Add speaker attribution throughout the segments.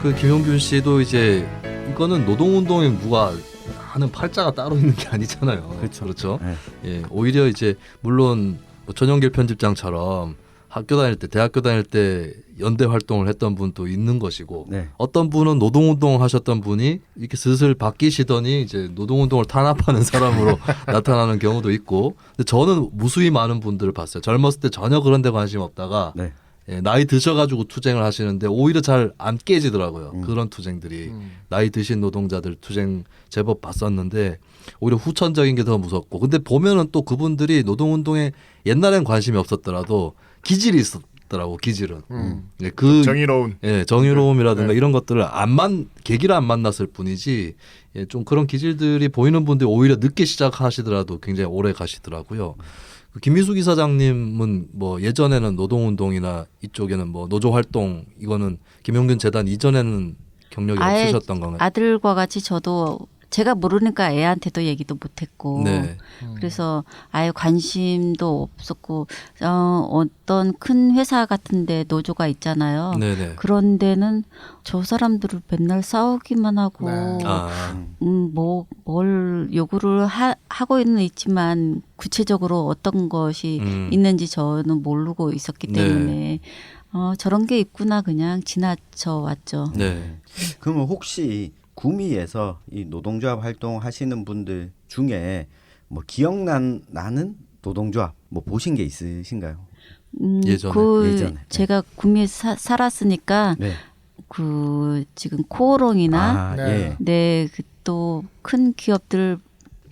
Speaker 1: 그 김용균 씨도 이제 이거는 노동운동에 누가 하는 팔자가 따로 있는 게 아니잖아요. 그렇죠.
Speaker 2: 네.
Speaker 1: 예, 오히려 이제 물론 뭐 전영길 편집장처럼 학교 다닐 때, 대학교 다닐 때 연대 활동을 했던 분도 있는 것이고,
Speaker 2: 네.
Speaker 1: 어떤 분은 노동운동 하셨던 분이 이렇게 슬슬 바뀌시더니 이제 노동운동을 탄압하는 사람으로 나타나는 경우도 있고, 근데 저는 무수히 많은 분들을 봤어요. 젊었을 때 전혀 그런 데 관심 없다가
Speaker 2: 네.
Speaker 1: 예, 나이 드셔가지고 투쟁을 하시는데 오히려 잘 안 깨지더라고요. 그런 투쟁들이. 나이 드신 노동자들 투쟁 제법 봤었는데 오히려 후천적인 게 더 무섭고. 근데 보면은 또 그분들이 노동운동에 옛날엔 관심이 없었더라도 기질이 있었더라고. 기질은. 예, 그
Speaker 3: 정의로운.
Speaker 1: 예, 정의로움이라든가
Speaker 3: 네.
Speaker 1: 이런 것들을 계기를 안 만났을 뿐이지, 예, 좀 그런 기질들이 보이는 분들이 오히려 늦게 시작하시더라도 굉장히 오래 가시더라고요. 그 김미숙 이사장님은 뭐 예전에는 노동운동이나 이쪽에는 뭐 노조활동 이거는 김용균 재단 이전에는 경력이
Speaker 4: 아예
Speaker 1: 없으셨던 건가요?
Speaker 4: 아들과 같이 저도 제가 모르니까 애한테도 얘기도 못했고
Speaker 1: 네.
Speaker 4: 그래서 아예 관심도 없었고 어떤 큰 회사 같은데 노조가 있잖아요.
Speaker 1: 네네.
Speaker 4: 그런 데는 저 사람들을 맨날 싸우기만 하고
Speaker 3: 네.
Speaker 4: 뭘 요구를 하고는 있지만 구체적으로 어떤 것이 있는지 저는 모르고 있었기 때문에 저런 게 있구나 그냥 지나쳐 왔죠.
Speaker 1: 네.
Speaker 2: 그러면 혹시 구미에서 이 노동조합 활동하시는 분들 중에 뭐 기억나는 노동조합 뭐 보신 게 있으신가요? 예전에.
Speaker 4: 제가 구미에 살았으니까
Speaker 2: 네.
Speaker 4: 그 지금 코오롱이나
Speaker 3: 네.
Speaker 4: 네, 그 또 큰 기업들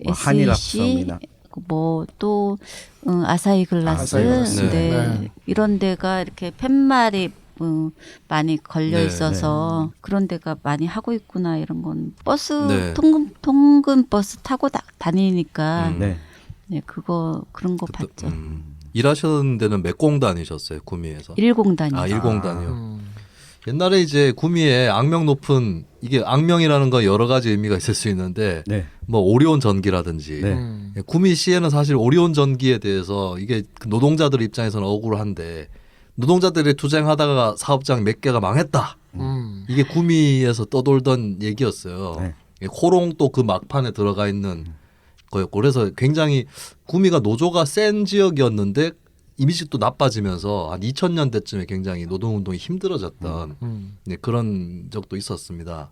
Speaker 2: 뭐
Speaker 4: SEC
Speaker 2: 한일합성이나
Speaker 4: 뭐 또 아사히 글라스,
Speaker 3: 아사히 글라스.
Speaker 4: 네.
Speaker 3: 네.
Speaker 4: 이런 데가 이렇게 팻말이 많이 걸려
Speaker 1: 네,
Speaker 4: 있어서 그런 데가 많이 하고 있구나 이런 건 버스
Speaker 1: 네.
Speaker 4: 통근 버스 타고 다니니까
Speaker 2: 네.
Speaker 4: 네, 그런 거 봤죠.
Speaker 1: 일하셨던 데는 몇 공단이셨어요, 구미에서?
Speaker 4: 일공단이요.
Speaker 1: 아, 일공단이요. 옛날에 이제 구미에 악명 높은, 이게 악명이라는 건 여러 가지 의미가 있을 수 있는데
Speaker 2: 네.
Speaker 1: 뭐 오리온 전기라든지
Speaker 2: 네.
Speaker 1: 구미시에는 사실 오리온 전기에 대해서 이게 노동자들 입장에서는 억울한데 노동자들이 투쟁하다가 사업장 몇 개가 망했다. 이게 구미에서 떠돌던 얘기였어요.
Speaker 2: 네.
Speaker 1: 호롱 또 그 막판에 들어가 있는 거였고, 그래서 굉장히 구미가 노조가 센 지역이었는데 이미지 또 나빠지면서 한 2000년대쯤에 굉장히 노동운동이 힘들어졌던 네, 그런 적도 있었습니다.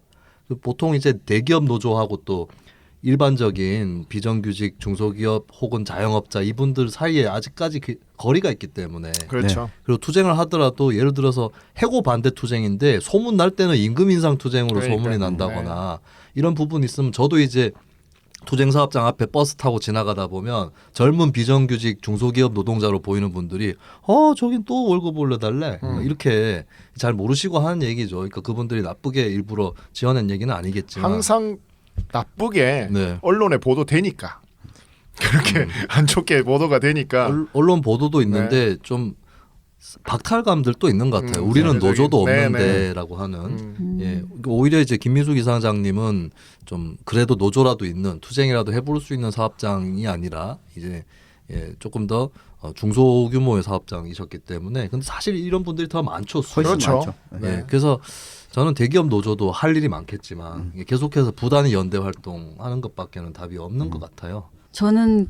Speaker 1: 보통 이제 대기업 노조하고 또 일반적인 비정규직 중소기업 혹은 자영업자 이분들 사이에 아직까지 거리가 있기 때문에
Speaker 3: 그렇죠.
Speaker 1: 그리고 투쟁을 하더라도 예를 들어서 해고 반대 투쟁인데 소문 날 때는 임금 인상 투쟁으로
Speaker 3: 그러니까요.
Speaker 1: 소문이 난다거나 이런 부분이 있으면 저도 이제 투쟁 사업장 앞에 버스 타고 지나가다 보면 젊은 비정규직 중소기업 노동자로 보이는 분들이 저긴 또 월급 올려달래 이렇게 잘 모르시고 하는 얘기죠. 그러니까 그분들이 나쁘게 일부러 지어낸 얘기는 아니겠지만
Speaker 3: 항상 나쁘게
Speaker 1: 네.
Speaker 3: 언론에 보도되니까 그렇게 안 좋게 보도가 되니까
Speaker 1: 언론 보도도 있는데 좀 박탈감들도 있는 것 같아요. 우리는
Speaker 3: 사회적인.
Speaker 1: 노조도
Speaker 3: 네,
Speaker 1: 없는데라고 하는. 예, 오히려 이제 김민숙 이사장님은 좀 그래도 노조라도 있는 투쟁이라도 해볼 수 있는 사업장이 아니라 이제 조금 더 중소규모의 사업장이셨기 때문에. 근데 사실 이런 분들이 더 많죠.
Speaker 2: 훨씬
Speaker 3: 그렇죠.
Speaker 2: 많죠.
Speaker 1: 네. 그래서 저는 대기업 노조도 할 일이 많겠지만 계속해서 부단히 연대 활동하는 것밖에는 답이 없는 것 같아요.
Speaker 4: 저는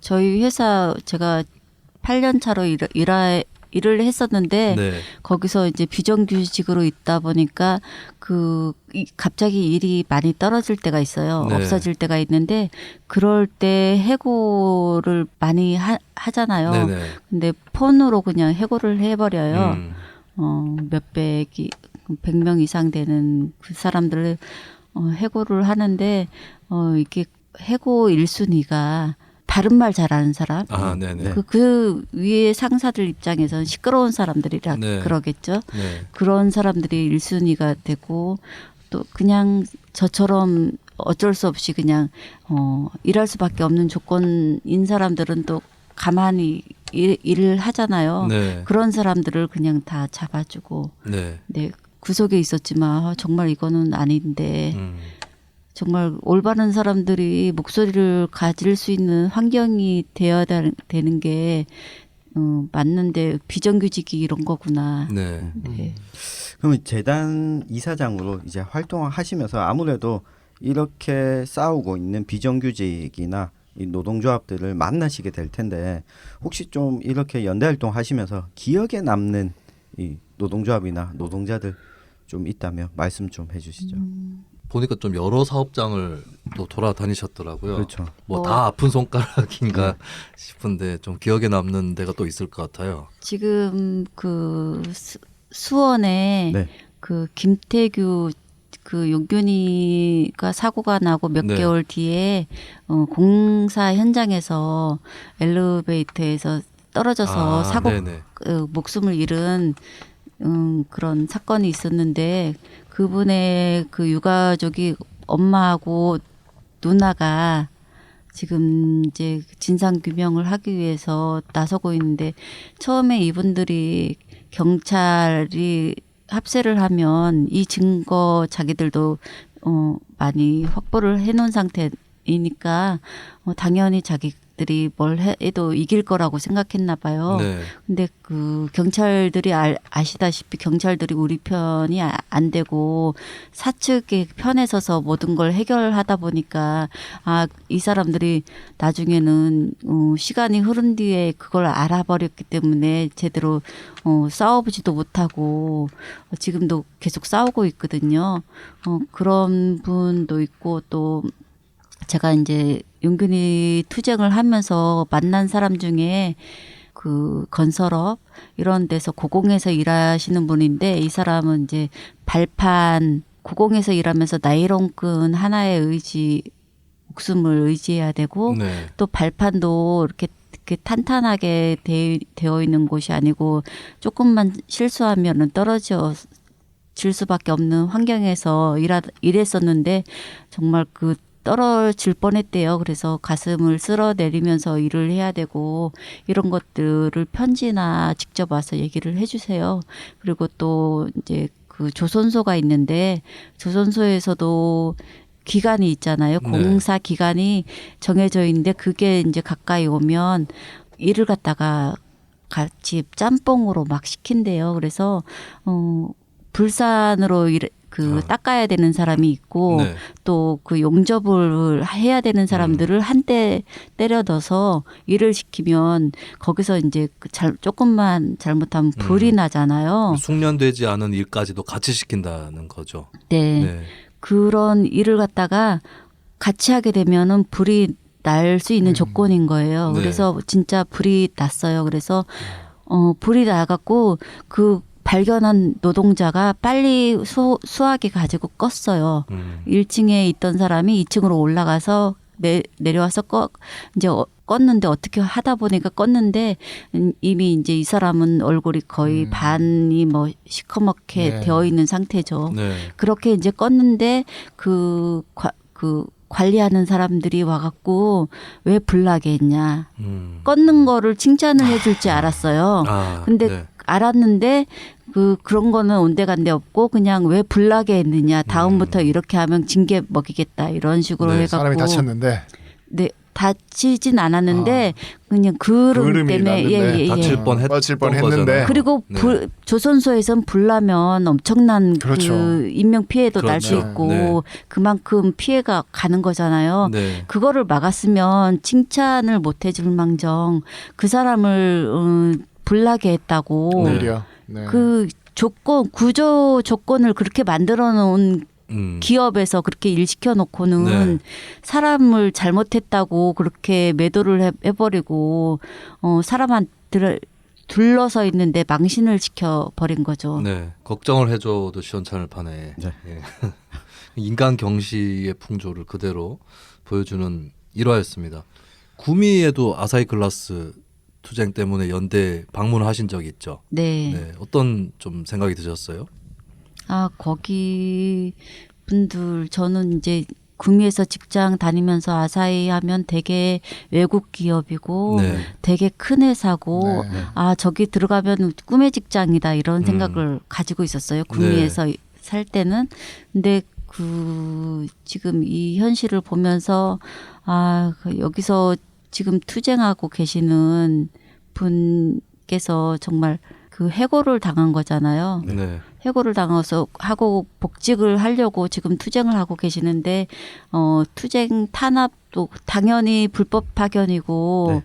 Speaker 4: 저희 회사 제가 8년 차로 일을 했었는데
Speaker 1: 네.
Speaker 4: 거기서 이제 비정규직으로 있다 보니까 갑자기 일이 많이 떨어질 때가 있어요.
Speaker 1: 네.
Speaker 4: 없어질 때가 있는데 그럴 때 해고를 많이 하잖아요.
Speaker 1: 네네.
Speaker 4: 근데 폰으로 그냥 해고를 해버려요. 몇백이 100명 이상 되는 그 사람들을 해고를 하는데 이게 해고 1순위가 바른 말 잘하는 사람,
Speaker 1: 네네.
Speaker 4: 그 위에 상사들 입장에서는 시끄러운 사람들이라
Speaker 1: 네.
Speaker 4: 그러겠죠.
Speaker 1: 네.
Speaker 4: 그런 사람들이 1순위가 되고 또 그냥 저처럼 어쩔 수 없이 그냥 일할 수밖에 없는 조건인 사람들은 또 가만히 일을 하잖아요.
Speaker 1: 네.
Speaker 4: 그런 사람들을 그냥 다 잡아주고
Speaker 1: 네.
Speaker 4: 구속에 있었지만 정말 이거는 아닌데 정말 올바른 사람들이 목소리를 가질 수 있는 환경이 되어야 되는 게 맞는데 비정규직이 이런 거구나.
Speaker 1: 네.
Speaker 4: 네.
Speaker 2: 그러면 재단 이사장으로 이제 활동을 하시면서 아무래도 이렇게 싸우고 있는 비정규직이나 이 노동조합들을 만나시게 될 텐데 혹시 좀 이렇게 연대 활동하시면서 기억에 남는 이 노동조합이나 노동자들 좀 있다면 말씀 좀 해주시죠.
Speaker 1: 보니까 좀 여러 사업장을 또 돌아다니셨더라고요.
Speaker 2: 그렇죠.
Speaker 1: 뭐 다 아픈 손가락인가 싶은데 좀 기억에 남는 데가 또 있을 것 같아요.
Speaker 4: 지금 그 수원에
Speaker 2: 네.
Speaker 4: 그 김태규 그 용균이가 사고가 나고 몇
Speaker 1: 네.
Speaker 4: 개월 뒤에 공사 현장에서 엘리베이터에서 떨어져서 사고
Speaker 1: 네네.
Speaker 4: 목숨을 잃은 그런 사건이 있었는데 그분의 그 유가족이 엄마하고 누나가 지금 이제 진상 규명을 하기 위해서 나서고 있는데 처음에 이분들이 경찰이 합세를 하면 이 증거 자기들도 많이 확보를 해놓은 상태이니까 당연히 자기들이 뭘 해도 이길 거라고 생각했나 봐요.
Speaker 1: 네.
Speaker 4: 근데 그 경찰들이 아시다시피 경찰들이 우리 편이 안 되고 사측의 편에 서서 모든 걸 해결하다 보니까 이 사람들이 나중에는 시간이 흐른 뒤에 그걸 알아버렸기 때문에 제대로 싸워보지도 못하고 지금도 계속 싸우고 있거든요. 그런 분도 있고 또 제가 이제 용균이 투쟁을 하면서 만난 사람 중에 그 건설업 이런 데서 고공에서 일하시는 분인데 이 사람은 이제 발판 고공에서 일하면서 나이론끈 하나에 목숨을 의지해야 되고
Speaker 1: 네.
Speaker 4: 또 발판도 이렇게 탄탄하게 되어 있는 곳이 아니고 조금만 실수하면은 떨어질 수밖에 없는 환경에서 일했었는데 정말 그 떨어질 뻔했대요. 그래서 가슴을 쓸어내리면서 일을 해야 되고 이런 것들을 편지나 직접 와서 얘기를 해주세요. 그리고 또 이제 그 조선소가 있는데 조선소에서도 기간이 있잖아요. 공사 기간이 정해져 있는데 그게 이제 가까이 오면 일을 갖다가 같이 짬뽕으로 막 시킨대요. 그래서 불산으로 닦아야 되는 사람이 있고
Speaker 1: 네.
Speaker 4: 또 그 용접을 해야 되는 사람들을 한 대 때려 넣어서 일을 시키면 거기서 이제 조금만 잘못하면 불이 나잖아요.
Speaker 1: 숙련되지 않은 일까지도 같이 시킨다는 거죠.
Speaker 4: 네.
Speaker 1: 네.
Speaker 4: 그런 일을 갖다가 같이 하게 되면은 불이 날 수 있는 조건인 거예요.
Speaker 1: 네.
Speaker 4: 그래서 진짜 불이 났어요. 그래서 불이 나갖고 그 발견한 노동자가 빨리 수화기 가지고 껐어요. 1층에 있던 사람이 2층으로 올라가서 내려와서 이제 껐는데 어떻게 하다 보니까 껐는데 이미 이제 이 사람은 얼굴이 거의 반이 뭐 시커멓게
Speaker 3: 네.
Speaker 4: 되어 있는 상태죠.
Speaker 1: 네.
Speaker 4: 그렇게 이제 껐는데 그 관리하는 사람들이 와갖고 왜 불나게 했냐. 껐는 거를 칭찬을 해줄 줄 알았어요. 근데
Speaker 1: 네.
Speaker 4: 알았는데 그런 거는 온데간데 없고 그냥 왜 불나게 했느냐. 다음부터 이렇게 하면 징계 먹이겠다. 이런 식으로
Speaker 1: 네,
Speaker 4: 해갖고.
Speaker 3: 사람이 다쳤는데.
Speaker 4: 네. 다치진 않았는데 그냥 그름
Speaker 3: 그름이
Speaker 4: 때문에
Speaker 3: 났는데.
Speaker 1: 다칠
Speaker 3: 빠질 뻔했는데.
Speaker 1: 거잖아요.
Speaker 4: 그리고
Speaker 1: 네.
Speaker 4: 조선소에선 불나면 엄청난
Speaker 3: 그렇죠.
Speaker 4: 그 인명 피해도 날 수
Speaker 1: 그렇죠.
Speaker 4: 있고
Speaker 1: 네.
Speaker 4: 그만큼 피해가 가는 거잖아요.
Speaker 1: 네.
Speaker 4: 그거를 막았으면 칭찬을 못 해줄 망정 그 사람을 불나게 했다고
Speaker 3: 오히려. 네.
Speaker 4: 그 구조 조건을 그렇게 만들어 놓은 기업에서 그렇게 일 시켜놓고는
Speaker 1: 네.
Speaker 4: 사람을 잘못했다고 그렇게 매도를 해버리고 사람한테 둘러서 있는데 망신을 시켜버린 거죠.
Speaker 1: 네. 걱정을 해줘도 시원찮을 판에
Speaker 2: 네.
Speaker 1: 예. 인간 경시의 풍조를 그대로 보여주는 일화였습니다. 구미에도 아사히 글라스 투쟁 때문에 연대 방문하신 적이 있죠.
Speaker 4: 네.
Speaker 1: 네. 어떤 좀 생각이 드셨어요?
Speaker 4: 거기 분들 저는 이제 구미에서 직장 다니면서 아사히 하면 되게 외국 기업이고
Speaker 1: 네.
Speaker 4: 되게 큰 회사고
Speaker 3: 네.
Speaker 4: 저기 들어가면 꿈의 직장이다 이런 생각을 가지고 있었어요. 구미에서 살 때는. 근데 지금 이 현실을 보면서 여기서 지금 투쟁하고 계시는 분께서 정말 그 해고를 당한 거잖아요.
Speaker 1: 네.
Speaker 4: 해고를 당해서 하고 복직을 하려고 지금 투쟁을 하고 계시는데 투쟁 탄압도 당연히 불법 파견이고
Speaker 2: 네.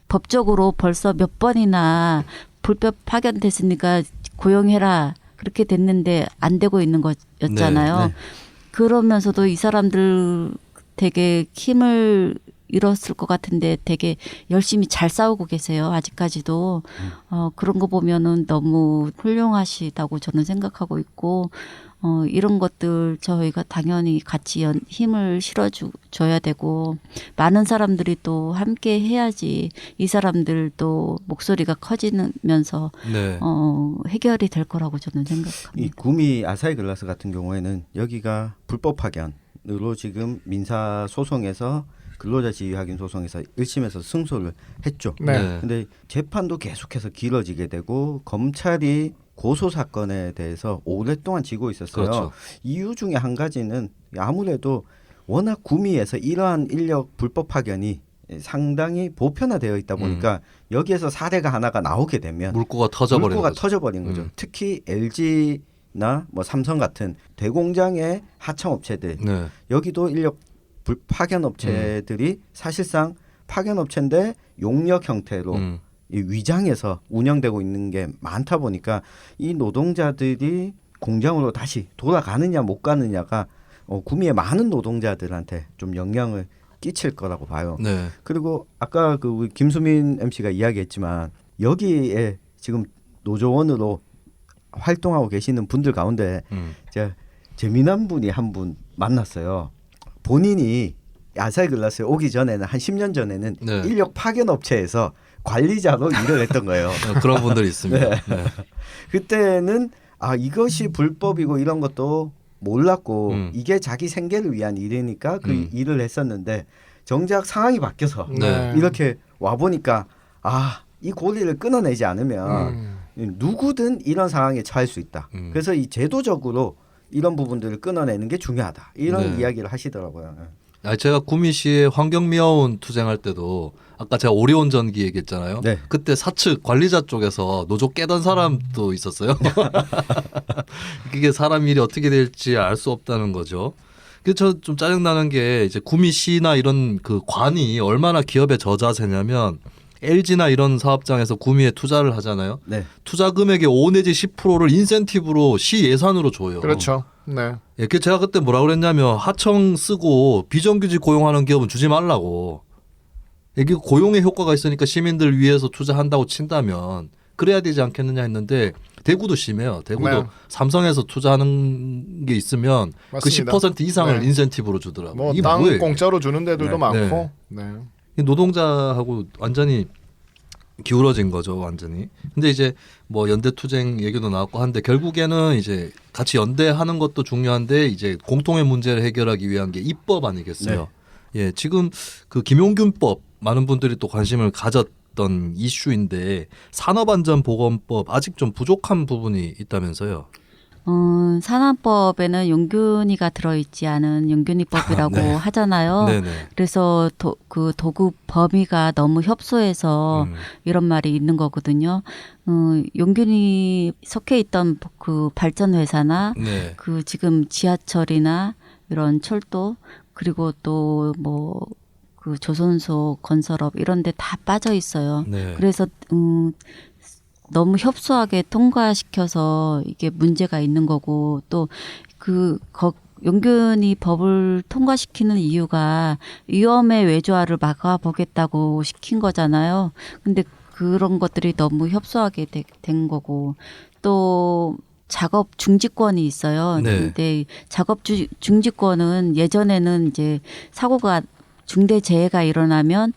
Speaker 4: 법적으로 벌써 몇 번이나 불법 파견됐으니까 고용해라 그렇게 됐는데 안 되고 있는 거였잖아요.
Speaker 2: 네, 네.
Speaker 4: 그러면서도 이 사람들 되게 힘을 잃었을 것 같은데 되게 열심히 잘 싸우고 계세요. 아직까지도. 그런 거 보면은 너무 훌륭하시다고 저는 생각하고 있고 이런 것들 저희가 당연히 같이 힘을 실어줘야 되고 많은 사람들이 또 함께 해야지 이 사람들도 목소리가 커지면서
Speaker 1: 네.
Speaker 4: 해결이 될 거라고 저는
Speaker 2: 이
Speaker 4: 생각합니다.
Speaker 2: 구미 아사히 글라스 같은 경우에는 여기가 불법 파견으로 지금 민사 소송에서 근로자 지위 확인 소송에서 1심에서 승소를 했죠.
Speaker 3: 네.
Speaker 2: 근데 재판도 계속해서 길어지게 되고 검찰이 고소 사건에 대해서 오랫동안 지고 있었어요.
Speaker 1: 그렇죠.
Speaker 2: 이유 중에 한 가지는 아무래도 워낙 구미에서 이러한 인력 불법 파견이 상당히 보편화되어 있다 보니까 여기에서 사례가 하나가 나오게 되면
Speaker 1: 물꼬가 터져버린
Speaker 2: 물꼬가
Speaker 1: 거죠.
Speaker 2: 터져버린 거죠. 특히 LG나 뭐 삼성 같은 대공장의 하청업체들
Speaker 1: 네.
Speaker 2: 여기도 인력 파견 업체들이 사실상 파견 업체인데 용역 형태로 이 위장해서 운영되고 있는 게 많다 보니까 이 노동자들이 공장으로 다시 돌아가느냐 못 가느냐가 구미의 많은 노동자들한테 좀 영향을 끼칠 거라고 봐요.
Speaker 1: 네.
Speaker 2: 그리고 아까 그 우리 김수민 MC가 이야기했지만 여기에 지금 노조원으로 활동하고 계시는 분들 가운데 제가 재미난 분이 한 분 만났어요. 본인이 아사히 글라스에 오기 전에는 한 10년 전에는
Speaker 1: 네.
Speaker 2: 인력 파견 업체에서 관리자로 일을 했던 거예요.
Speaker 1: 그런 분들이 있습니다. 네.
Speaker 2: 그때는 이것이 불법이고 이런 것도 몰랐고 이게 자기 생계를 위한 일이니까 그 일을 했었는데 정작 상황이 바뀌어서
Speaker 1: 네.
Speaker 2: 이렇게 와 보니까 이 고리를 끊어내지 않으면 누구든 이런 상황에 처할 수 있다. 그래서 이 제도적으로 이런 부분들을 끊어내는 게 중요하다. 이런
Speaker 1: 네.
Speaker 2: 이야기를 하시더라고요.
Speaker 1: 제가 구미시에 환경미화원 투쟁할 때도 아까 제가 오리온 전기 얘기했잖아요.
Speaker 2: 네.
Speaker 1: 그때 사측 관리자 쪽에서 노조 깨던 사람도 있었어요. 이게 사람 일이 어떻게 될지 알 수 없다는 거죠. 그래서 저 좀 짜증나는 게 이제 구미시나 이런 그 관이 얼마나 기업의 저자세냐면 LG나 이런 사업장에서 구미에 투자를 하잖아요.
Speaker 2: 네.
Speaker 1: 투자 금액의 5 내지 10%를 인센티브로 시 예산으로 줘요.
Speaker 3: 그렇죠. 네.
Speaker 1: 예, 그 제가 그때 뭐라 그랬냐면 하청 쓰고 비정규직 고용하는 기업은 주지 말라고. 이게 고용의 효과가 있으니까 시민들 위해서 투자한다고 친다면 그래야 되지 않겠느냐 했는데 대구도 심해요. 대구도
Speaker 3: 네.
Speaker 1: 삼성에서 투자하는 게 있으면
Speaker 3: 맞습니다.
Speaker 1: 그 10% 이상을
Speaker 3: 네.
Speaker 1: 인센티브로 주더라고요.
Speaker 3: 뭐
Speaker 1: 이게
Speaker 3: 땅
Speaker 1: 뭐예요?
Speaker 3: 공짜로 주는 데들도
Speaker 2: 네.
Speaker 3: 많고. 네.
Speaker 1: 이 노동자하고 완전히 기울어진 거죠, 완전히. 근데 이제 뭐 연대 투쟁 얘기도 나왔고 한데 결국에는 이제 같이 연대하는 것도 중요한데 이제 공통의 문제를 해결하기 위한 게 입법 아니겠어요. 예, 지금 그 김용균법 많은 분들이 또 관심을 가졌던 이슈인데 산업안전보건법 아직 좀 부족한 부분이 있다면서요.
Speaker 4: 산안법에는 용균이가 들어있지 않은 용균이법이라고 하잖아요.
Speaker 1: 네네.
Speaker 4: 그래서 그 도급 범위가 너무 협소해서 이런 말이 있는 거거든요. 용균이 속해 있던 그 발전 회사나
Speaker 1: 네.
Speaker 4: 그 지금 지하철이나 이런 철도 그리고 또 뭐 그 조선소 건설업 이런 데 다 빠져 있어요.
Speaker 1: 네.
Speaker 4: 그래서 너무 협소하게 통과시켜서 이게 문제가 있는 거고 또 용균이 법을 통과시키는 이유가 위험의 외조화를 막아보겠다고 시킨 거잖아요. 근데 그런 것들이 너무 협소하게 된 거고 또 작업 중지권이 있어요.
Speaker 1: 네.
Speaker 4: 근데 작업 중지권은 예전에는 이제 사고가 중대 재해가 일어나면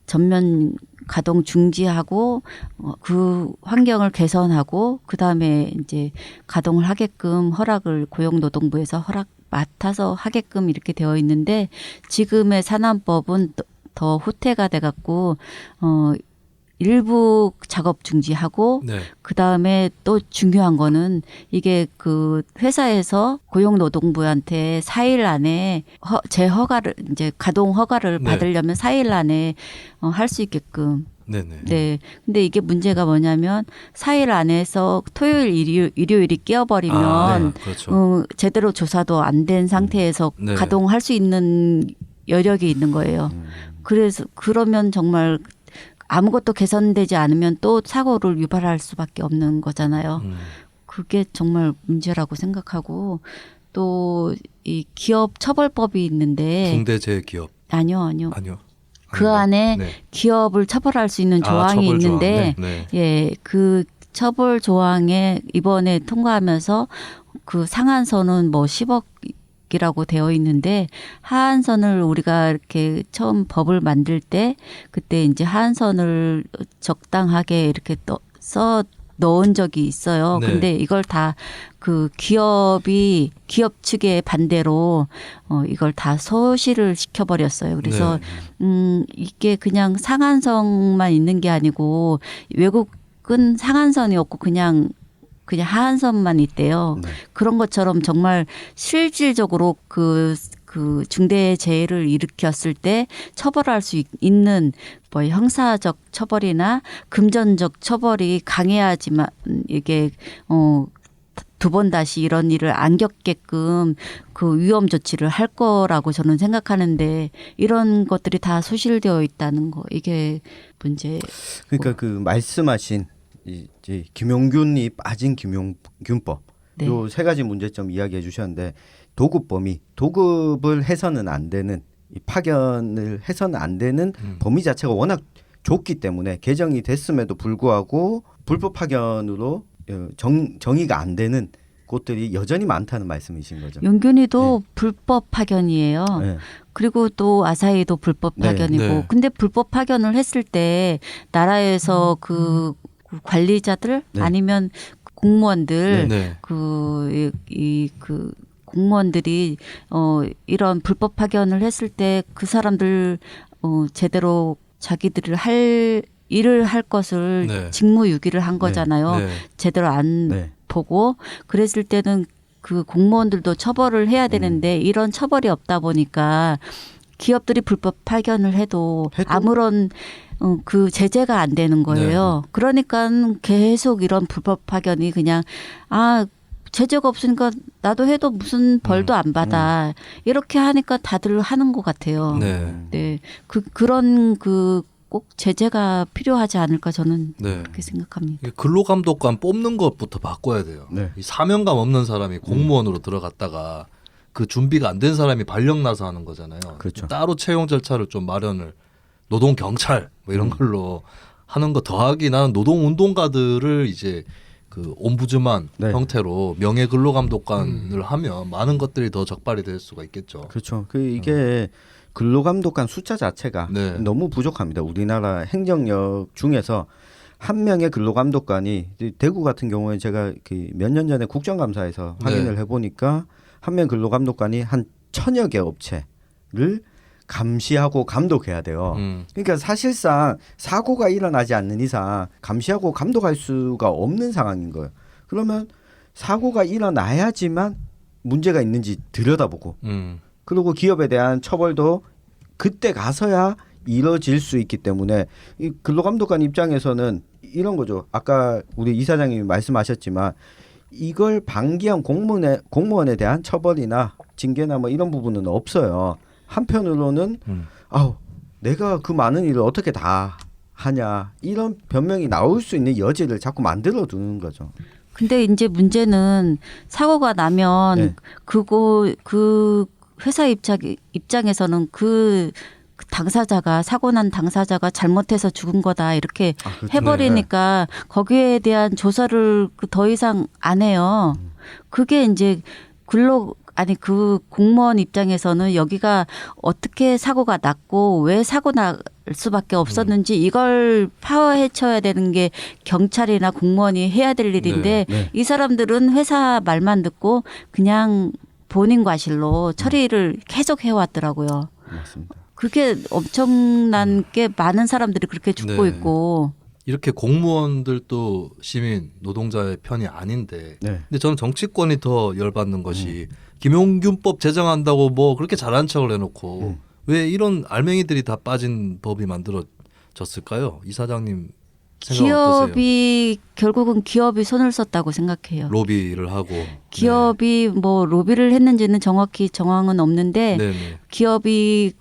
Speaker 4: 전면 가동 중지하고 그 환경을 개선하고 그다음에 이제 가동을 하게끔 허락을 고용노동부에서 허락 맡아서 하게끔 이렇게 되어 있는데 지금의 산안법은 더 후퇴가 돼 갖고 일부 작업 중지하고
Speaker 1: 네.
Speaker 4: 그다음에 또 중요한 거는 이게 그 회사에서 고용노동부한테 4일 안에 재허가를 이제 가동 허가를
Speaker 1: 네.
Speaker 4: 받으려면 4일 안에 할 수 있게끔
Speaker 1: 네네.
Speaker 4: 네. 근데 이게 문제가 뭐냐면 4일 안에서 토요일, 일요일이 끼어버리면
Speaker 1: 그렇죠.
Speaker 4: 제대로 조사도 안 된 상태에서
Speaker 1: 네.
Speaker 4: 가동할 수 있는 여력이 있는 거예요. 그래서 그러면 정말 아무것도 개선되지 않으면 또 사고를 유발할 수밖에 없는 거잖아요. 그게 정말 문제라고 생각하고 또 이 기업 처벌법이 있는데
Speaker 1: 중대재해기업
Speaker 4: 아니요.
Speaker 1: 아니요.
Speaker 4: 그 안에
Speaker 1: 네.
Speaker 4: 기업을 처벌할 수 있는 조항이
Speaker 1: 처벌 조항.
Speaker 4: 있는데
Speaker 1: 네.
Speaker 4: 예, 그 처벌 조항에 이번에 통과하면서 그 상한선은 뭐 10억이라고 되어 있는데 하한선을 우리가 이렇게 처음 법을 만들 때 그때 이제 하한선을 적당하게 이렇게 써 넣은 적이 있어요.
Speaker 1: 네.
Speaker 4: 근데 이걸 다 그 기업 측의 반대로 이걸 다 소실을 시켜버렸어요. 그래서 이게 그냥 상한선만 있는 게 아니고 외국은 상한선이 없고 그냥 하한선만 있대요.
Speaker 2: 네.
Speaker 4: 그런 것처럼 정말 실질적으로 그 중대재해를 일으켰을 때 처벌할 수 있는 뭐 형사적 처벌이나 금전적 처벌이 강해야지만 이게 두 번 다시 이런 일을 안 겪게끔 그 위험 조치를 할 거라고 저는 생각하는데 이런 것들이 다 소실되어 있다는 거 이게 문제.
Speaker 2: 그러니까 그 말씀하신 이제 김용균이 빠진 김용균법
Speaker 4: 네.
Speaker 2: 요 세 가지 문제점 이야기해 주셨는데 도급을 해서는 안 되는 이 파견을 해서는 안 되는 범위 자체가 워낙 좁기 때문에 개정이 됐음에도 불구하고 불법 파견으로 정의가 안 되는 곳들이 여전히 많다는 말씀이신 거죠.
Speaker 4: 용균이도 불법 파견이에요.
Speaker 2: 네.
Speaker 4: 그리고 또 아사히도 불법
Speaker 2: 네.
Speaker 4: 파견이고.
Speaker 1: 네.
Speaker 4: 근데 불법 파견을 했을 때 나라에서 그 관리자들
Speaker 2: 네.
Speaker 4: 아니면 공무원들
Speaker 1: 네.
Speaker 4: 그 공무원들이 이런 불법 파견을 했을 때 그 사람들 제대로 자기들을 일을 할 것을
Speaker 1: 네.
Speaker 4: 직무유기를 한 거잖아요.
Speaker 1: 네.
Speaker 4: 제대로 안
Speaker 2: 네.
Speaker 4: 보고 그랬을 때는 그 공무원들도 처벌을 해야 되는데 이런 처벌이 없다 보니까 기업들이 불법 파견을 해도 아무런 그 제재가 안 되는 거예요. 그러니까 계속 이런 불법 파견이 그냥 제재가 없으니까 나도 해도 무슨 벌도 안 받아. 이렇게 하니까 다들 하는 것 같아요.
Speaker 1: 네.
Speaker 4: 네. 그런 꼭 제재가 필요하지 않을까 저는
Speaker 1: 네.
Speaker 4: 그렇게 생각합니다.
Speaker 1: 이게 근로감독관 뽑는 것부터 바꿔야 돼요.
Speaker 2: 네.
Speaker 1: 이 사명감 없는 사람이 공무원으로 들어갔다가 그 준비가 안 된 사람이 발령 나서 하는 거잖아요.
Speaker 2: 그렇죠.
Speaker 1: 따로 채용 절차를 좀 마련을 노동 경찰 뭐 이런 걸로 하는 거 더하기 나는 노동 운동가들을 이제 그 옴부즈만
Speaker 2: 네.
Speaker 1: 형태로 명예 근로감독관을 하면 많은 것들이 더 적발이 될 수가 있겠죠.
Speaker 2: 그렇죠. 이게 근로감독관 숫자 자체가
Speaker 1: 네.
Speaker 2: 너무 부족합니다. 우리나라 행정력 중에서 한 명의 근로감독관이 대구 같은 경우에 제가 몇 년 전에 국정감사에서 확인을 해보니까 한 명 근로감독관이 한 1000여 개 업체를 감시하고 감독해야 돼요. 그러니까 사실상 사고가 일어나지 않는 이상 감시하고 감독할 수가 없는 상황인 거예요. 그러면 사고가 일어나야지만 문제가 있는지 들여다보고 그리고 기업에 대한 처벌도 그때 가서야 이뤄질 수 있기 때문에 이 근로감독관 입장에서는 이런 거죠. 아까 우리 이사장님이 말씀하셨지만 이걸 방기한 공무원에 대한 처벌이나 징계나 뭐 이런 부분은 없어요. 한편으로는 내가 그 많은 일을 어떻게 다 하냐 이런 변명이 나올 수 있는 여지를 자꾸 만들어 두는 거죠.
Speaker 4: 근데 이제 문제는 사고가 나면 그 회사 입장에서는 그 당사자가 사고 난 당사자가 잘못해서 죽은 거다 이렇게
Speaker 2: 그렇죠.
Speaker 4: 해버리니까 거기에 대한 조사를 더 이상 안 해요. 그게 이제 그 공무원 입장에서는 여기가 어떻게 사고가 났고 왜 사고 날 수밖에 없었는지 이걸 파헤쳐야 되는 게 경찰이나 공무원이 해야 될 일인데 이 사람들은 회사 말만 듣고 그냥 본인 과실로 처리를 계속 해왔더라고요.
Speaker 2: 맞습니다.
Speaker 4: 그게 엄청난 게 많은 사람들이 그렇게 죽고
Speaker 1: 네.
Speaker 4: 있고.
Speaker 1: 이렇게 공무원들도 시민 노동자의 편이 아닌데 근데 저는 정치권이 더 열받는 것이 김용균법 제정한다고 뭐 그렇게 잘한 척을 해놓고 왜 이런 알맹이들이 다 빠진 법이 졌을까요? 이사장님 생각 어떠세요?
Speaker 4: 결국은 기업이 손을 썼다고 생각해요.
Speaker 1: 로비를 하고
Speaker 4: 기업이 뭐 로비를 했는지는 정확히 정황은 없는데
Speaker 1: 네네.
Speaker 4: 기업이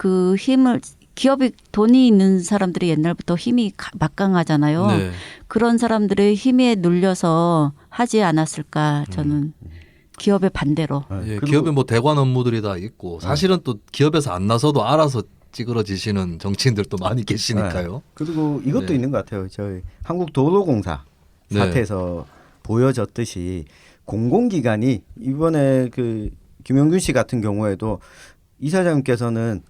Speaker 4: 돈이 있는 사람들이 옛날부터 힘이 막강하잖아요.
Speaker 1: 네.
Speaker 4: 그런 사람들의 힘에 눌려서 하지 않았을까 저는 기업의 반대로.
Speaker 2: 네,
Speaker 1: 예,
Speaker 2: 그리고
Speaker 1: 기업에 뭐 대관 업무들이 다 있고 사실은 또 기업에서 안 나서도 알아서 찌그러지시는 정치인들도 많이 계시니까요.
Speaker 2: 그리고 이것도
Speaker 1: 네.
Speaker 2: 있는 것 같아요. 저희 한국도로공사
Speaker 1: 네.
Speaker 2: 사태에서 보여졌듯이 공공기관이 이번에 그 김용균 씨 같은 경우에도 이사장님께서는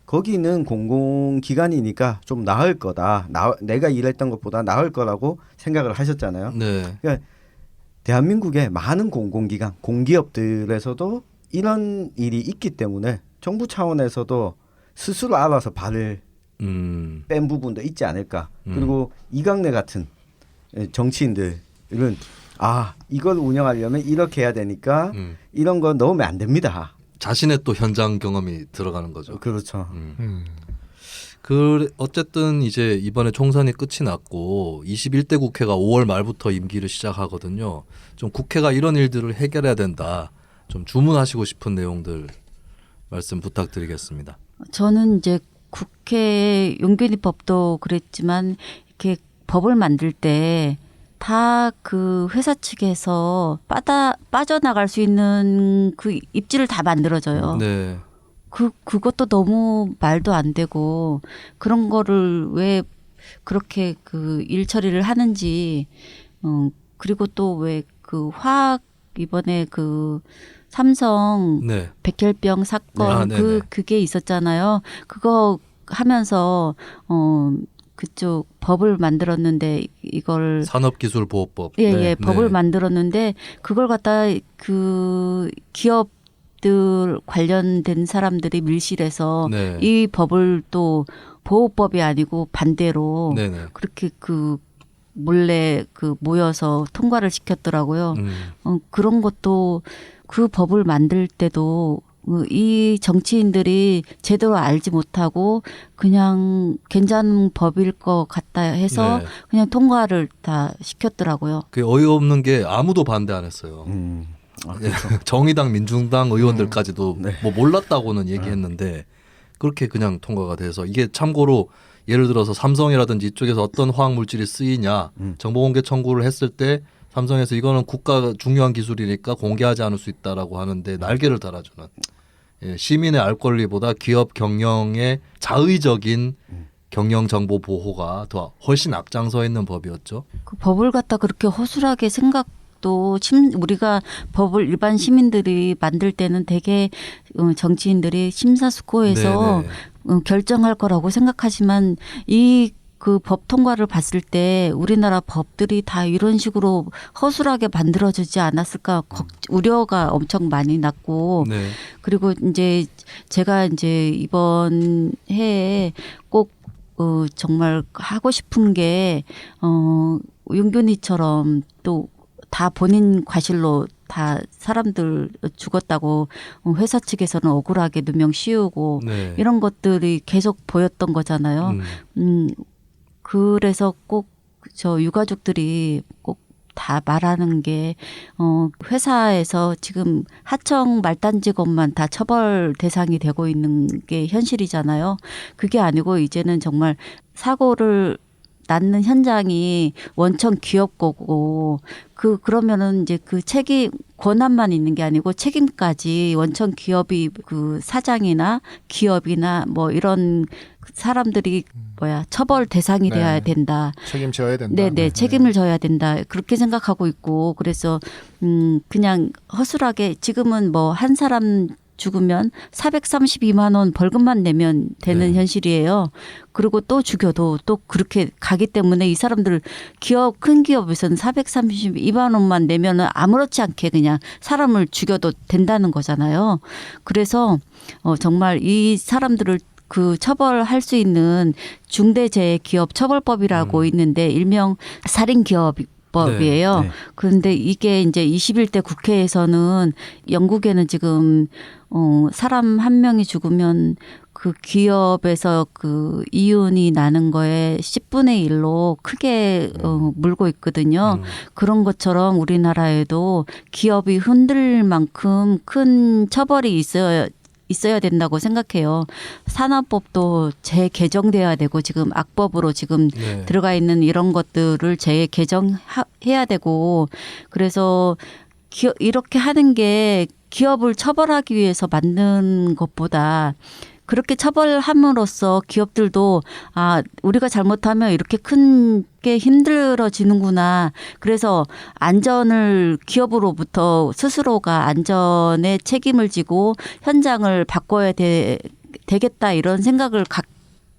Speaker 2: 거기는 공공기관이니까 좀 나을 거다. 내가 일했던 것보다 나을 거라고 생각을 하셨잖아요.
Speaker 1: 네.
Speaker 2: 그러니까 대한민국의 많은 공공기관, 공기업들에서도 이런 일이 있기 때문에 정부 차원에서도 스스로 알아서 발을 뺀 부분도 있지 않을까. 그리고 이강래 같은 정치인들은 이걸 운영하려면 이렇게 해야 되니까 이런 거 넣으면 안 됩니다.
Speaker 1: 자신의 또 현장 경험이 들어가는 거죠.
Speaker 2: 그렇죠.
Speaker 1: 어쨌든 이제 이번에 총선이 끝이 났고 21대 국회가 5월 말부터 임기를 시작하거든요. 좀 국회가 이런 일들을 해결해야 된다. 좀 주문하시고 싶은 내용들 말씀 부탁드리겠습니다.
Speaker 4: 저는 이제 국회 용균이 법도 그랬지만 이렇게 법을 만들 때 다 그 회사 측에서 빠져나갈 수 있는 그 입지를 다 만들어줘요.
Speaker 1: 네.
Speaker 4: 그것도 너무 말도 안 되고 그런 거를 왜 그렇게 그 일 처리를 하는지 그리고 또 왜 그 화학 이번에 그 삼성
Speaker 1: 네.
Speaker 4: 백혈병 사건
Speaker 1: 네네.
Speaker 4: 그게 있었잖아요. 그거 하면서 그쪽 법을 만들었는데 이걸
Speaker 1: 산업기술보호법.
Speaker 4: 예, 법을 만들었는데 그걸 갖다 그 기업들 관련된 사람들이 밀실해서
Speaker 1: 네.
Speaker 4: 이 법을 또 보호법이 아니고 반대로
Speaker 1: 네네.
Speaker 4: 그렇게 그 몰래 그 모여서 통과를 시켰더라고요. 그런 것도 그 법을 만들 때도 이 정치인들이 제대로 알지 못하고 그냥 괜찮은 법일 것 같다 해서
Speaker 1: 네.
Speaker 4: 그냥 통과를 다 시켰더라고요.
Speaker 1: 그 어이없는 게 아무도 반대 안 했어요. 정의당, 민중당 의원들까지도
Speaker 2: 네.
Speaker 1: 뭐 몰랐다고는 얘기했는데 그렇게 그냥 통과가 돼서 이게 참고로 예를 들어서 삼성이라든지 이쪽에서 어떤 화학 물질이 쓰이냐 정보공개 청구를 했을 때 삼성에서 이거는 국가 중요한 기술이니까 공개하지 않을 수 있다라고 하는데 날개를 달아주는 시민의 알 권리보다 기업 경영의 자의적인 경영 정보 보호가 더 훨씬 앞장서 있는 법이었죠.
Speaker 4: 그 법을 갖다 그렇게 허술하게 생각도 우리가 법을 일반 시민들이 만들 때는 되게 정치인들이 심사숙고해서 결정할 거라고 생각하지만 이 그 법 통과를 봤을 때 우리나라 법들이 다 이런 식으로 허술하게 만들어지지 않았을까 우려가 엄청 많이 났고
Speaker 1: 네.
Speaker 4: 그리고 이제 제가 이제 이번 해에 꼭 정말 하고 싶은 게 윤균이처럼 또 다 본인 과실로 다 사람들 죽었다고 회사 측에서는 억울하게 누명 씌우고
Speaker 1: 네.
Speaker 4: 이런 것들이 계속 보였던 거잖아요. 그래서 꼭 저 유가족들이 꼭 다 말하는 게 회사에서 지금 하청 말단 직원만 다 처벌 대상이 되고 있는 게 현실이잖아요. 그게 아니고 이제는 정말 사고를 낳는 현장이 원청 기업 거고 그러면은 이제 그 책임 권한만 있는 게 아니고 책임까지 원청 기업이 그 사장이나 기업이나 뭐 이런 사람들이 처벌 대상이
Speaker 3: 네.
Speaker 4: 돼야 된다.
Speaker 3: 책임져야 된다.
Speaker 4: 네네 책임을 져야 된다. 그렇게 생각하고 있고 그래서 그냥 허술하게 지금은 뭐 한 사람 죽으면 432만 원 벌금만 내면 되는 현실이에요. 그리고 또 죽여도 또 그렇게 가기 때문에 이 사람들 큰 기업에서는 432만 원만 내면은 아무렇지 않게 그냥 사람을 죽여도 된다는 거잖아요. 그래서 정말 이 사람들을 그 처벌할 수 있는 중대재해기업처벌법이라고 있는데 일명 살인기업 법이에요.
Speaker 2: 네, 네.
Speaker 4: 그런데 이게 이제 21대 국회에서는 영국에는 지금 사람 한 명이 죽으면 그 기업에서 그 이윤이 나는 거에 10분의 1로 크게 물고 있거든요. 그런 것처럼 우리나라에도 기업이 흔들 만큼 큰 처벌이 있어야 된다고 생각해요. 산업법도 재개정돼야 되고 지금 악법으로 지금
Speaker 1: 네.
Speaker 4: 들어가 있는 이런 것들을 재개정해야 되고 그래서 이렇게 하는 게 기업을 처벌하기 위해서 만든 것보다 그렇게 처벌함으로써 기업들도 우리가 잘못하면 이렇게 큰 게 힘들어지는구나. 그래서 안전을 기업으로부터 스스로가 안전에 책임을 지고 현장을 바꿔야 되겠다 이런 생각을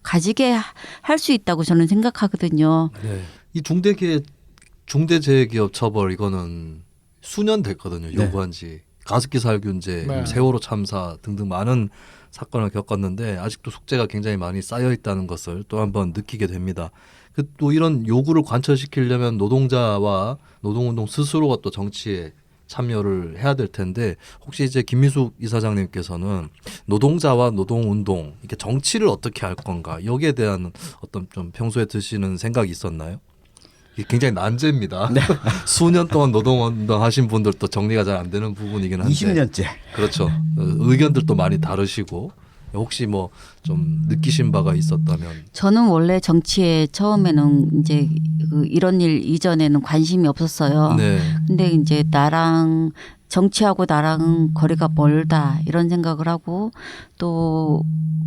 Speaker 4: 가지게 할 수 있다고 저는 생각하거든요.
Speaker 1: 네. 이 중대재해기업 처벌 이거는 수년 됐거든요.
Speaker 2: 네.
Speaker 1: 요구한 지. 가습기 살균제,
Speaker 3: 네.
Speaker 1: 세월호 참사 등등 많은 사건을 겪었는데 아직도 숙제가 굉장히 많이 쌓여 있다는 것을 또 한번 느끼게 됩니다. 또 이런 요구를 관철시키려면 노동자와 노동운동 스스로가 또 정치에 참여를 해야 될 텐데 혹시 이제 김미숙 이사장님께서는 노동자와 노동운동 이렇게 정치를 어떻게 할 건가 여기에 대한 어떤 좀 평소에 드시는 생각이 있었나요? 이게 굉장히 난제입니다. 수년 동안 노동운동 하신 분들도 정리가 잘 안 되는 부분이긴 한데
Speaker 2: 20년째.
Speaker 1: 그렇죠. 의견들도 많이 다르시고 혹시 뭐 좀 느끼신 바가 있었다면
Speaker 4: 저는 원래 정치에 처음에는 이제 이런 일 이전에는 관심이 없었어요.
Speaker 1: 네.
Speaker 4: 근데 이제 정치하고 나랑 거리가 멀다 이런 생각을 하고 또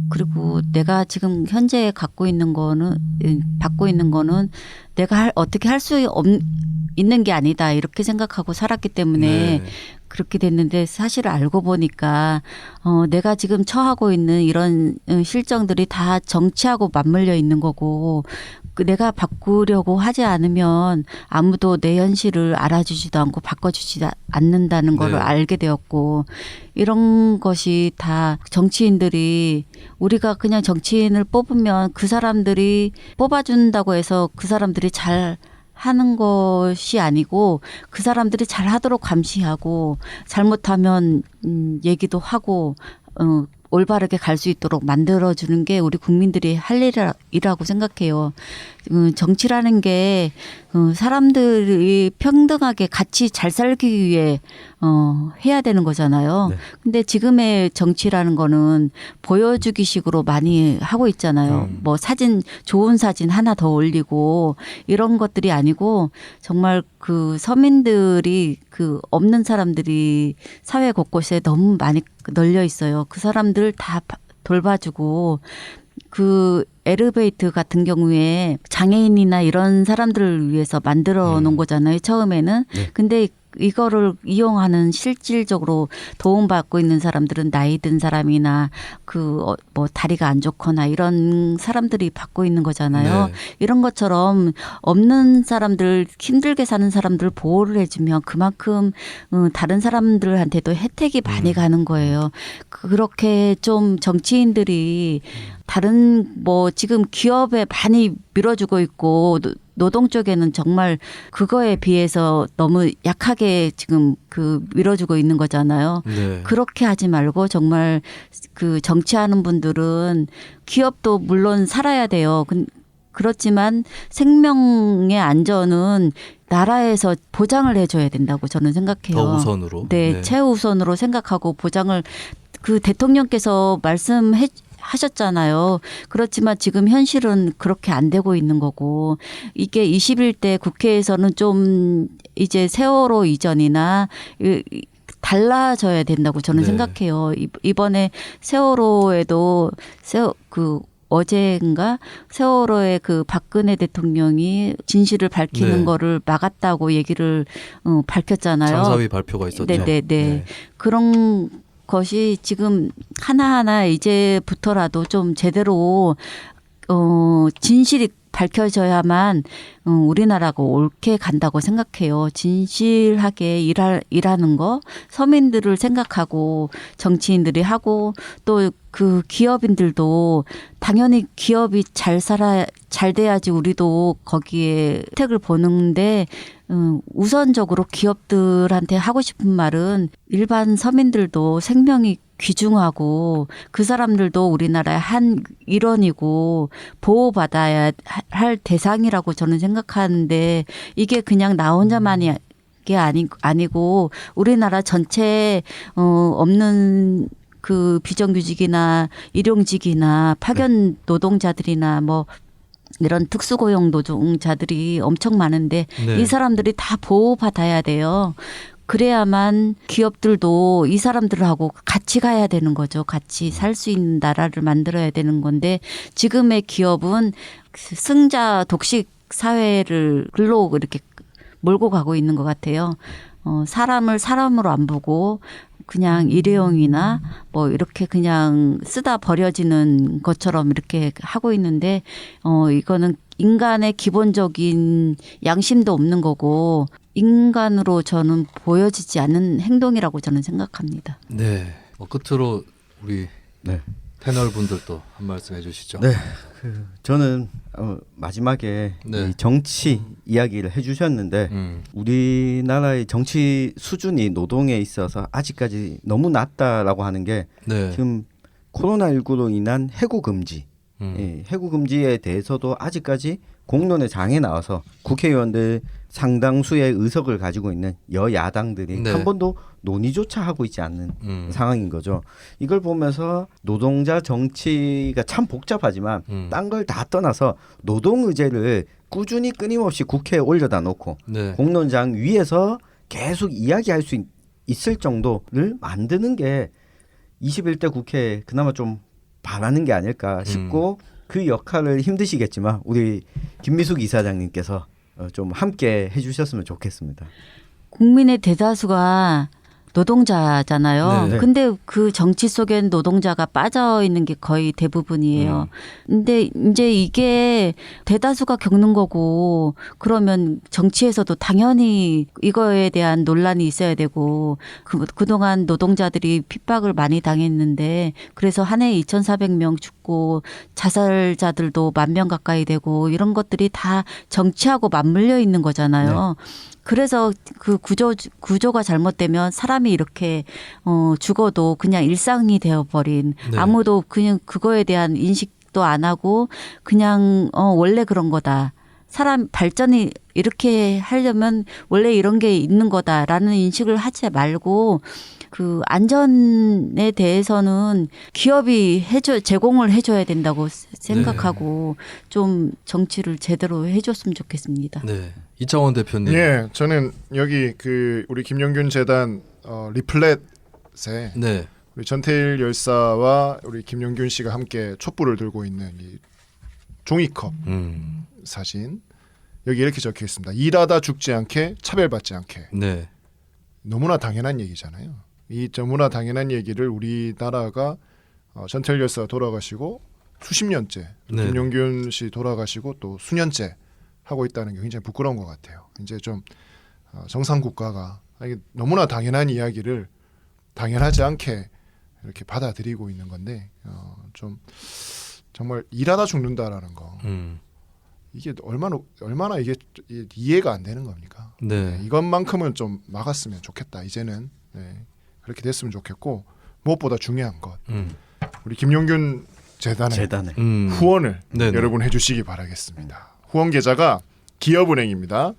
Speaker 4: 그리고 내가 지금 현재 받고 있는 거는 내가 어떻게 할 수 있는 게 아니다 이렇게 생각하고 살았기 때문에
Speaker 1: 네.
Speaker 4: 그렇게 됐는데 사실을 알고 보니까 내가 지금 처하고 있는 이런 실정들이 다 정치하고 맞물려 있는 거고 내가 바꾸려고 하지 않으면 아무도 내 현실을 알아주지도 않고 바꿔주지 않는다는 거를
Speaker 1: 네.
Speaker 4: 알게 되었고 이런 것이 다 정치인들이 우리가 그냥 정치인을 뽑으면 그 사람들이 뽑아준다고 해서 그 사람들이 잘 하는 것이 아니고 그 사람들이 잘 하도록 감시하고 잘못하면 얘기도 하고 올바르게 갈 수 있도록 만들어주는 게 우리 국민들이 할 일이라고 생각해요. 정치라는 게 사람들이 평등하게 같이 잘 살기 위해 해야 되는 거잖아요.
Speaker 2: 네.
Speaker 4: 근데 지금의 정치라는 거는 보여주기식으로 많이 하고 있잖아요. 뭐 좋은 사진 하나 더 올리고 이런 것들이 아니고 정말 그 서민들이 없는 사람들이 사회 곳곳에 너무 많이 널려 있어요. 그 사람들 다 돌봐주고 그 엘리베이터 같은 경우에 장애인이나 이런 사람들을 위해서 만들어 놓은 거잖아요. 처음에는.
Speaker 2: 네.
Speaker 4: 근데 이거를 이용하는 실질적으로 도움받고 있는 사람들은 나이 든 사람이나 뭐 다리가 안 좋거나 이런 사람들이 받고 있는 거잖아요.
Speaker 1: 네.
Speaker 4: 이런 것처럼 없는 사람들 힘들게 사는 사람들 보호를 해주면 그만큼 다른 사람들한테도 혜택이 많이 가는 거예요. 그렇게 좀 정치인들이 다른 뭐 지금 기업에 많이 밀어주고 있고 노동 쪽에는 정말 그거에 비해서 너무 약하게 지금 밀어주고 있는 거잖아요.
Speaker 1: 네.
Speaker 4: 그렇게 하지 말고 정말 정치하는 분들은 기업도 물론 살아야 돼요. 그렇지만 생명의 안전은 나라에서 보장을 해줘야 된다고 저는 생각해요.
Speaker 1: 더 우선으로.
Speaker 4: 네, 최우선으로 생각하고 보장을 대통령께서 하셨잖아요. 그렇지만 지금 현실은 그렇게 안 되고 있는 거고 이게 21대 국회에서는 좀 이제 세월호 이전이나 달라져야 된다고 저는
Speaker 1: 네.
Speaker 4: 생각해요. 이번에 세월호에도 어제인가 세월호의 박근혜 대통령이 진실을 밝히는
Speaker 1: 네.
Speaker 4: 거를 막았다고 얘기를 밝혔잖아요.
Speaker 1: 참사위 발표가 있었죠.
Speaker 4: 네. 그런 것이 지금 하나하나 이제부터라도 좀 제대로 진실이 밝혀져야만 우리나라가 옳게 간다고 생각해요. 진실하게 일하는 거 서민들을 생각하고 정치인들이 하고 또 기업인들도 당연히 기업이 잘 돼야지 우리도 거기에 혜택을 보는데 우선적으로 기업들한테 하고 싶은 말은 일반 서민들도 생명이 귀중하고 그 사람들도 우리나라의 한 일원이고 보호받아야 할 대상이라고 저는 생각하는데 이게 그냥 나 혼자만이 게 아니고 우리나라 전체에 없는 그 비정규직이나 일용직이나 파견 노동자들이나 뭐 이런 특수고용 노동자들이 엄청 많은데
Speaker 1: 네.
Speaker 4: 이 사람들이 다 보호받아야 돼요. 그래야만 기업들도 이 사람들하고 같이 가야 되는 거죠. 같이 살 수 있는 나라를 만들어야 되는 건데 지금의 기업은 승자 독식 사회를 글로 이렇게 몰고 가고 있는 것 같아요. 사람을 사람으로 안 보고 그냥 일회용이나 뭐 이렇게 그냥 쓰다 버려지는 것처럼 이렇게 하고 있는데 이거는 인간의 기본적인 양심도 없는 거고 인간으로 저는 보여지지 않는 행동이라고 저는 생각합니다.
Speaker 1: 네. 끝으로 우리
Speaker 2: 네.
Speaker 1: 패널 분들도 한 말씀 해주시죠.
Speaker 2: 네. 저는 마지막에
Speaker 1: 네.
Speaker 2: 이 정치 이야기를 해주셨는데 우리나라의 정치 수준이 노동에 있어서 아직까지 너무 낮다라고 하는 게
Speaker 1: 네.
Speaker 2: 지금 코로나19로 인한 해고 금지, 해고 금지에 대해서도 아직까지 공론의 장에 나와서 국회의원들 상당수의 의석을 가지고 있는 여야당들이
Speaker 1: 네.
Speaker 2: 한 번도 논의조차 하고 있지 않는 상황인 거죠. 이걸 보면서 노동자 정치가 참 복잡하지만 딴 걸 다 떠나서 노동 의제를 꾸준히 끊임없이 국회에 올려다 놓고
Speaker 1: 네.
Speaker 2: 공론장 위에서 계속 이야기할 수 있을 정도를 만드는 게 21대 국회에 그나마 좀 바라는 게 아닐까 싶고 그 역할을 힘드시겠지만 우리 김미숙 이사장님께서 좀 함께 해주셨으면 좋겠습니다.
Speaker 4: 국민의 대다수가 노동자잖아요.
Speaker 2: 네.
Speaker 4: 근데 그 정치 속엔 노동자가 빠져 있는 게 거의 대부분이에요. 근데 이제 이게 대다수가 겪는 거고 그러면 정치에서도 당연히 이거에 대한 논란이 있어야 되고 그동안 노동자들이 핍박을 많이 당했는데 그래서 한 해에 2,400명 죽고 자살자들도 10,000명 가까이 되고 이런 것들이 다 정치하고 맞물려 있는 거잖아요. 그래서 그 구조가 잘못되면 사람이 이렇게 죽어도 그냥 일상이 되어버린
Speaker 1: 네.
Speaker 4: 아무도 그냥 그거에 대한 인식도 안 하고 그냥 원래 그런 거다. 사람 발전이 이렇게 하려면 원래 이런 게 있는 거다라는 인식을 하지 말고 그 안전에 대해서는 기업이 제공을 해줘야 된다고 생각하고 좀 정치를 제대로 해줬으면 좋겠습니다.
Speaker 1: 네. 이창원 대표님.
Speaker 3: 예, 저는 여기 그 우리 김영균 재단 리플렛에
Speaker 1: 네.
Speaker 3: 우리 전태일 열사와 우리 김영균 씨가 함께 촛불을 들고 있는 이 종이컵 사진 여기 이렇게 적혀 있습니다. 일하다 죽지 않게 차별받지 않게.
Speaker 1: 네.
Speaker 3: 너무나 당연한 얘기잖아요. 이 너무나 당연한 얘기를 우리나라가 전태일 열사가 돌아가시고 수십 년째,
Speaker 1: 네.
Speaker 3: 김영균 씨 돌아가시고 또 수년째 하고 있다는 게 굉장히 부끄러운 것 같아요. 이제 좀 정상 국가가 이게 너무나 당연한 이야기를 당연하지 않게 이렇게 받아들이고 있는 건데 좀 정말 일하다 죽는다라는 거 이게 얼마나 이게 이해가 안 되는 겁니까?
Speaker 1: 네.
Speaker 3: 이것만큼은 좀 막았으면 좋겠다. 이제는 그렇게 됐으면 좋겠고 무엇보다 중요한 것 우리 김용균 재단의 후원을
Speaker 1: 네네.
Speaker 3: 여러분 해주시기 바라겠습니다. 후원 계좌가 기업은행입니다.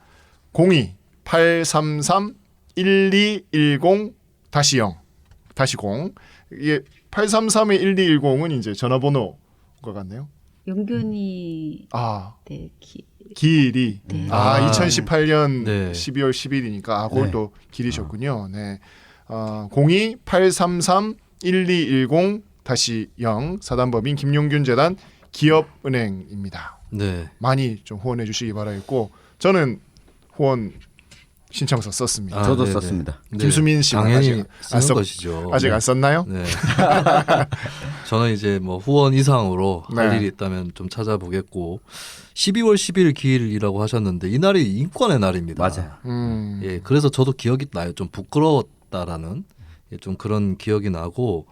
Speaker 3: 02-833-1210-0 이게 833-1210은 이제 전화번호가 같네요.
Speaker 4: 용균이 네,
Speaker 3: 길이
Speaker 4: 네.
Speaker 3: 2018년
Speaker 1: 네.
Speaker 3: 12월 10일이니까 그걸
Speaker 2: 네.
Speaker 3: 또 길이셨군요. 네. 02-833-1210-0 사단법인 김용균 재단 기업은행입니다.
Speaker 1: 네.
Speaker 3: 많이 좀 후원해 주시기 바라겠고 저는 후원 신청서 썼습니다.
Speaker 2: 저도
Speaker 1: 네네.
Speaker 2: 썼습니다.
Speaker 1: 네.
Speaker 3: 김수민 씨는
Speaker 1: 당연히
Speaker 3: 안
Speaker 1: 쓰는
Speaker 3: 썼-
Speaker 1: 것이죠.
Speaker 3: 아직
Speaker 1: 네.
Speaker 3: 안 썼나요?
Speaker 1: 네. 저는 이제 뭐 후원 이상으로 할
Speaker 3: 네.
Speaker 1: 일이 있다면 좀 찾아보겠고 12월 10일 기일이라고 하셨는데 이 날이 인권의 날입니다.
Speaker 2: 맞아요.
Speaker 1: 예, 그래서 저도 기억이 나요. 좀 부끄러웠다라는 좀 그런 기억이 나고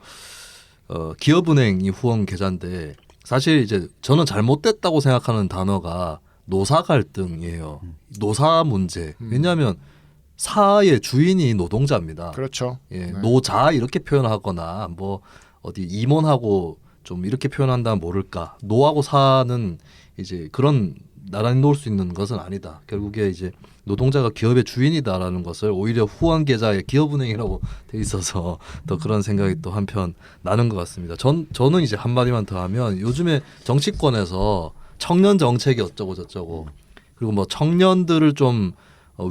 Speaker 1: 기업은행이 후원 계좌인데 사실 이제 저는 잘못됐다고 생각하는 단어가 노사 갈등이에요. 노사 문제. 왜냐하면 사의 주인이 노동자입니다.
Speaker 3: 그렇죠.
Speaker 1: 예,
Speaker 3: 네.
Speaker 1: 노자 이렇게 표현하거나 뭐 어디 임원하고 좀 이렇게 표현한다면 모를까. 노하고 사는 이제 그런 나란히 놓을 수 있는 것은 아니다. 결국에 이제 노동자가 기업의 주인이다라는 것을 오히려 후원 계좌의 기업은행이라고 돼 있어서 더 그런 생각이 또 한편 나는 것 같습니다. 저는 이제 한마디만 더 하면 요즘에 정치권에서 청년 정책이 어쩌고 저쩌고 그리고 뭐 청년들을 좀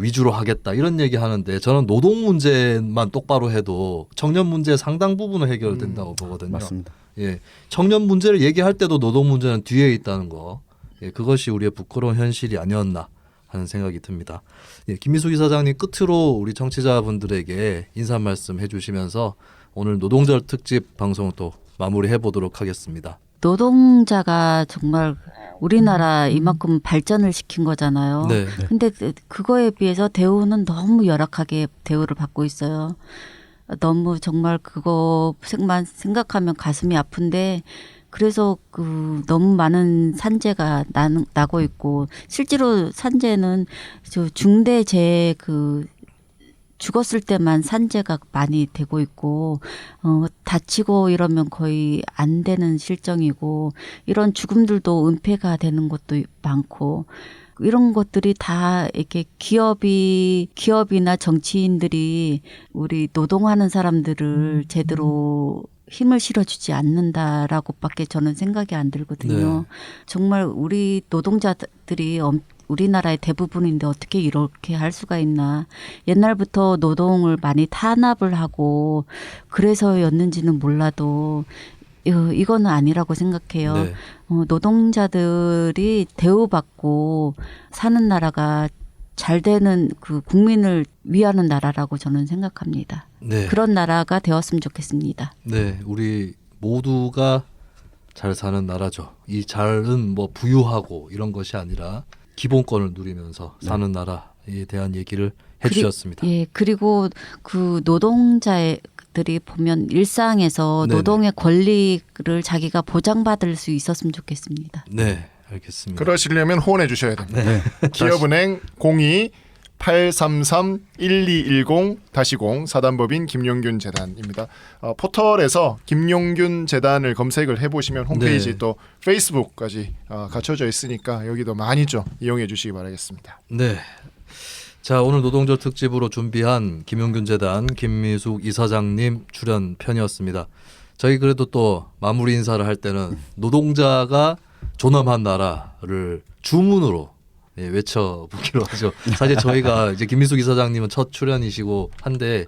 Speaker 1: 위주로 하겠다 이런 얘기 하는데 저는 노동 문제만 똑바로 해도 청년 문제의 상당 부분은 해결된다고 보거든요.
Speaker 2: 맞습니다.
Speaker 1: 예, 청년 문제를 얘기할 때도 노동 문제는 뒤에 있다는 거, 예, 그것이 우리의 부끄러운 현실이 아니었나 하는 생각이 듭니다. 예, 김미숙 이사장님 끝으로 우리 청취자분들에게 인사 말씀 해주시면서 오늘 노동절 특집 방송 또 마무리해 보도록 하겠습니다.
Speaker 4: 노동자가 정말 우리나라 이만큼 발전을 시킨 거잖아요.
Speaker 1: 네.
Speaker 4: 근데 그거에 비해서 대우는 너무 열악하게 대우를 받고 있어요. 너무 정말 그거만 생각하면 가슴이 아픈데 그래서 그 너무 많은 산재가 나고 있고 실제로 산재는 저 중대재해 그 죽었을 때만 산재가 많이 되고 있고 다치고 이러면 거의 안 되는 실정이고 이런 죽음들도 은폐가 되는 것도 많고 이런 것들이 다 이렇게 기업이나 정치인들이 우리 노동하는 사람들을 제대로 힘을 실어주지 않는다라고밖에 저는 생각이 안 들거든요.
Speaker 1: 네.
Speaker 4: 정말 우리 노동자들이 우리나라의 대부분인데 어떻게 이렇게 할 수가 있나. 옛날부터 노동을 많이 탄압을 하고 그래서였는지는 몰라도 이거는 아니라고 생각해요.
Speaker 1: 네.
Speaker 4: 노동자들이 대우받고 사는 나라가 잘 되는 그 국민을 위하는 나라라고 저는 생각합니다.
Speaker 1: 네.
Speaker 4: 그런 나라가 되었으면 좋겠습니다.
Speaker 1: 네, 우리 모두가 잘 사는 나라죠. 이 잘은 뭐 부유하고 이런 것이 아니라 기본권을 누리면서 사는 나라에 대한 얘기를 해주셨습니다.
Speaker 4: 예, 그리고 그 노동자들이 보면 일상에서
Speaker 1: 네네.
Speaker 4: 노동의 권리를 자기가 보장받을 수 있었으면 좋겠습니다.
Speaker 1: 네, 알겠습니다.
Speaker 3: 그러시려면 후원해 주셔야 됩니다. 기업은행 02-833-1210-0 사단법인 김용균 재단입니다. 포털에서 김용균 재단을 검색을 해보시면 홈페이지
Speaker 1: 네.
Speaker 3: 또 페이스북까지 갖춰져 있으니까 여기도 많이 좀 이용해 주시기 바라겠습니다.
Speaker 1: 네. 자, 오늘 노동절 특집으로 준비한 김용균 재단 김미숙 이사장님 출연 편이었습니다. 저희 그래도 또 마무리 인사를 할 때는 노동자가 존엄한 나라를 주문으로 외쳐보기로 하죠. 사실 저희가 이제 김미숙 이사장님은 첫 출연이시고 한데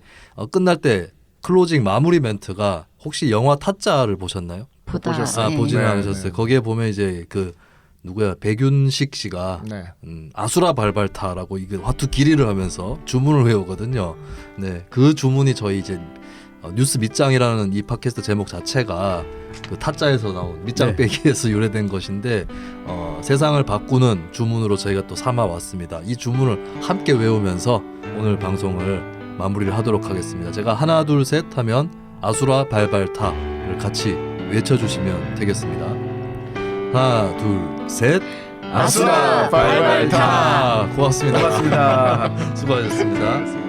Speaker 1: 끝날 때 클로징 마무리 멘트가 혹시 영화 타짜를 보셨나요?
Speaker 3: 보셨어요?
Speaker 4: 예.
Speaker 1: 보지는
Speaker 3: 네,
Speaker 1: 않으셨어요.
Speaker 3: 네.
Speaker 1: 거기에 보면 이제 그 누구야 백윤식 씨가
Speaker 3: 네.
Speaker 1: 아수라 발발타라고 이게 화투 길이를 하면서 주문을 외우거든요. 네, 그 주문이 저희 이제 뉴스 밑장이라는 이 팟캐스트 제목 자체가 그 타짜에서 나온 밑장 빼기에서 유래된 것인데 세상을 바꾸는 주문으로 저희가 또 삼아 왔습니다. 이 주문을 함께 외우면서 오늘 방송을 마무리를 하도록 하겠습니다. 제가 하나 둘 셋 하면 아수라 발발타를 같이 외쳐주시면 되겠습니다. 하나 둘 셋
Speaker 3: 아수라 발발타.
Speaker 1: 고맙습니다.
Speaker 2: 고맙습니다.
Speaker 1: 수고하셨습니다.